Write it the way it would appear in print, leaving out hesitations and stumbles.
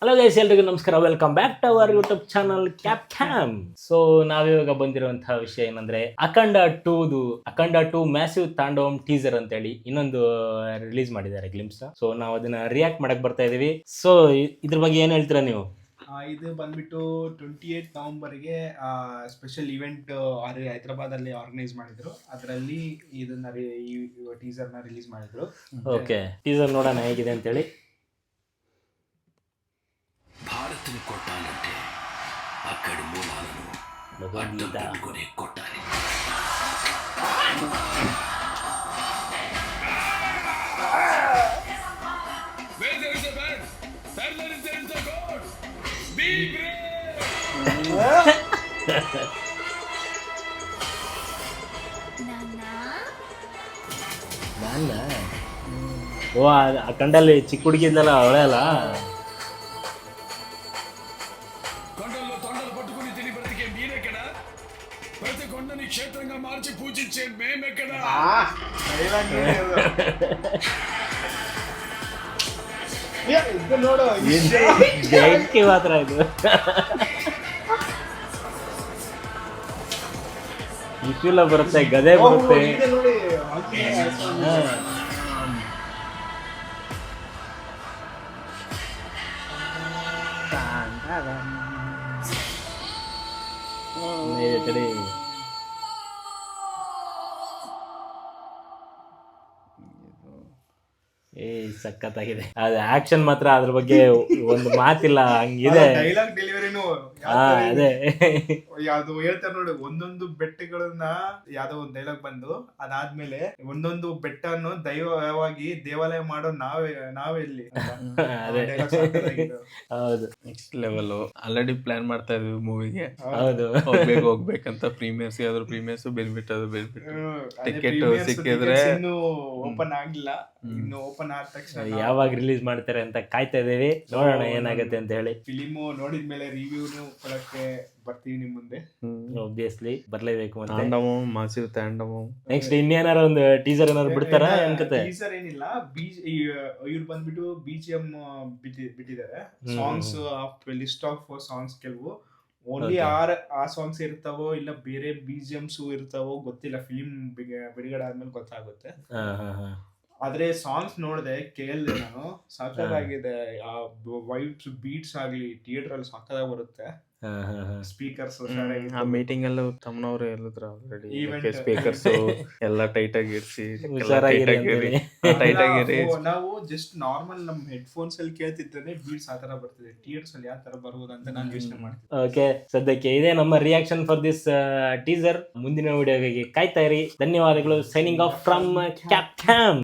Hello guys, ಎಲ್ರಿಗೂ ನಮಸ್ಕಾರ. Welcome back to our YouTube channel Cap Cam. So ನಾವಿವಾಗ ಬಂದಿರುವಂತಹ ವಿಷಯ ಏನಂದ್ರೆ ಅಖಂಡ 2 ಮ್ಯಾಸಿವ್ ತಾಂಡವಂ ಟೀಸರ್ ಅಂತ ಹೇಳಿ ಇನ್ನೊಂದು ರಿಲೀಸ್ ಮಾಡಿದ್ದಾರೆ ಗ್ಲಿಮ್ಸ್. ಸೊ ನಾವು ಅದನ್ನ ರಿಯಾಕ್ಟ್ ಮಾಡಕ್ ಬರ್ತಾ ಇದೀವಿ. ಸೊ ಇದ್ರ ಬಗ್ಗೆ ಏನ್ ಹೇಳ್ತೀರಾ ನೀವು? ಇದು ಬಂದ್ಬಿಟ್ಟು 28 ನವೆಂಬರ್ಗೆ ಸ್ಪೆಷಲ್ ಇವೆಂಟ್ ಹೈದರಾಬಾದಲ್ಲಿ ಆರ್ಗನೈಸ್ ಮಾಡಿದ್ರು. ಅದರಲ್ಲಿ ಇದನ್ನ ಈ ಟೀಸರ್ನ ರಿಲೀಸ್ ಮಾಡಿದ್ರು. ಓಕೆ, ಟೀಸರ್ ನೋಡೋಣ ಹೇಗಿದೆ ಅಂತೇಳಿ. భారత్ని కొట్టాలంటే అక్కడి మూలాలను అడ్డం పెట్టుకుని కొట్టాలి. Where there is a bad, there is a God. Be brave. ಓ, ಅಖಂಡಲ್ಲಿ ಚಿಕ್ಕ ಹುಡುಗಿ ಇದ್ದಲ್ಲ ಅವಳೇ ಅಲ್ಲ? కొండల్లో తొండలు పట్టుకుని తిని బ్రతికే మీరెక్కడా? ప్రతి కొండని క్షేత్రంగా మార్చి పూజించే మేమెక్కడా? ನೋಡು ಬೆಂಕಿ ಮಾತ್ರ ಇದು. ಇಷ್ಟೆಲ್ಲ ಬರುತ್ತೆ, ಗದೆ ಬರುತ್ತೆ. ನೋಡಿ ತಡಿ. ಸಖತ್ತಾಗಿದೆ ಅದು. ಆಕ್ಷನ್ ಮಾತ್ರ ಅದ್ರ ಬಗ್ಗೆ ಒಂದು ಮಾತಿಲ್ಲ, ಹಂಗಿದೆ. ಡೈಲಾಗ್ ಡೆಲಿವರಿನು ಅದೇ ಯಾವ್ದು ಹೇಳ್ತಾರೆ ನೋಡಿ, ಒಂದೊಂದು ಬೆಟ್ಟಗಳನ್ನ ಯಾವ್ದೋ ಒಂದು ಡೈಲಾಗ್ ಬಂದು ಅದಾದ್ಮೇಲೆ ಒಂದೊಂದು ಬೆಟ್ಟನ್ನು ದೈವವಾಗಿ ದೇವಾಲಯ ಮಾಡೋ ನಾವೆಲ್ಲಿ ಅದೇ ಹೌದು. ನೆಕ್ಸ್ಟ್ ಲೆವೆಲ್ ಆಲ್ರೆಡಿ ಪ್ಲಾನ್ ಮಾಡ್ತಾ ಇದೀವಿ ಮೂವಿಗೆ. ಹೌದು, ಹೋಗ್ಬೇಕಂತ ಪ್ರೀಮಿಯರ್ಸ್ ಯಾವ್ದು ಪ್ರೀಮಿಯರ್ಸ್ ಬೆನಿಫಿಟ್ ಅದು ಬೆನಿಫಿಟ್ ಟಿಕೆಟ್ ಸಿಕ್ಕಿದ್ರೆ ಇನ್ನು ಓಪನ್ ಆಗಿಲ್ಲ. ಇನ್ನು ಓಪನ್ ಆದ ತಕ್ಷಣ ಯಾವಾಗ ರಿಲೀಸ್ ಮಾಡ್ತಾರೆ ಅಂತ ಕಾಯ್ತಾ ಇದೀವಿ. ನೋಡೋಣ ಏನಾಗುತ್ತೆ ಅಂತ ಹೇಳಿ. ಫಿಲಿಮು ನೋಡಿದ್ಮೇಲೆ ರಿವ್ಯೂನು ಕೊಡಕ್ಕೆ ಬರ್ತೀವಿ ನಿಮ್ ಮುಂದೆ. ಆಬ್ವಿಯಸ್ಲಿ ಬರ್ಲೇಬೇಕು ಅಂತ. ತಾಂಡವಂ ಮಾಸಿವ್ ತಾಂಡವಂ. ನೆಕ್ಸ್ಟ್ ಇನ್ನೇನಾರ ಒಂದು ಟೀಸರ್ ಏನಾದ್ರು ಬಿಡ್ತಾರ ಅನ್ಕತೆ? ಟೀಸರ್ ಏನಿಲ್ಲ, ಇವ್ರು ಬಂದ್ಬಿಟ್ಟು BGM ಬಿಟ್ಟಿದ್ದಾರೆ. ಸಾಂಗ್ಸ್ ಲಿಸ್ಟ್ ಆಫ್ ಸಾಂಗ್ಸ್ ಕೆಲವು ಓನ್ಲಿ ಆ ಸಾಂಗ್ಸ್ ಇರ್ತಾವೋ ಇಲ್ಲ ಬೇರೆ BGMs ಇರ್ತಾವೋ ಗೊತ್ತಿಲ್ಲ. ಫಿಲಿಂ ಬಿಡುಗಡೆ ಆದ್ಮೇಲೆ ಗೊತ್ತಾಗುತ್ತೆ. ಆದ್ರೆ ಸಾಂಗ್ಸ್ ನೋಡಿದೆ, ಕೇಳಿದೆ ನಾನು, ಸಖತ್ತಾಗಿದೆ. ಆ ವೈಬ್ಸ್ ಬೀಟ್ಸ್ ಆಗ್ಲಿ ಥಿಯೇಟರ್ ಅಲ್ಲಿ ಸಖತ್ತಾಗಿ ಬರುತ್ತೆ. ಸ್ಪೀಕರ್ಸ್ ಆ ಮೀಟಿಂಗ್ ಅಲ್ಲೂ ತಮ್ಮನವ್ರು ಹೇಳಿದ್ರು ಆಲ್ರೆಡಿ. Event. ಸ್ಪೀಕರ್ಸ್ ಎಲ್ಲ ಟೈಟ್ ಆಗಿ ಇರಿಸಿ, ಹುಷಾರಾಗಿರಿ ಅಂತೇಳಿ. ಟೈಟ್ ಆಗಿರಿ. ನಾವು ಜಸ್ಟ್ ನಾರ್ಮಲ್ ನಮ್ ಹೆಡ್ಫೋನ್ಸ್ ಅಲ್ಲಿ ಕೇಳ್ತಿದ್ರೆ ಬೀಟ್ಸ್ ಆ ತರ ಬರ್ತಿದೆ. ಥಿಯೇಟರ್ಸ್ ಅಲ್ಲಿ ಯಾವ ತರ ಬರ್ಬೋದು ಅಂತ ನಾನು ಯೋಚನೆ ಮಾಡ್ತೀನಿ. ಓಕೆ, ಸದ್ಯಕ್ಕೆ ಇದೇ ನಮ್ಮ ರಿಯಾಕ್ಷನ್ ಫಾರ್ ದಿಸ್ ಟೀಸರ್. ಮುಂದಿನ ವಿಡಿಯೋಗೆ ಕಾಯ್ತಾ ಇರಿ. ಧನ್ಯವಾದಗಳು. Signing off from cap cam.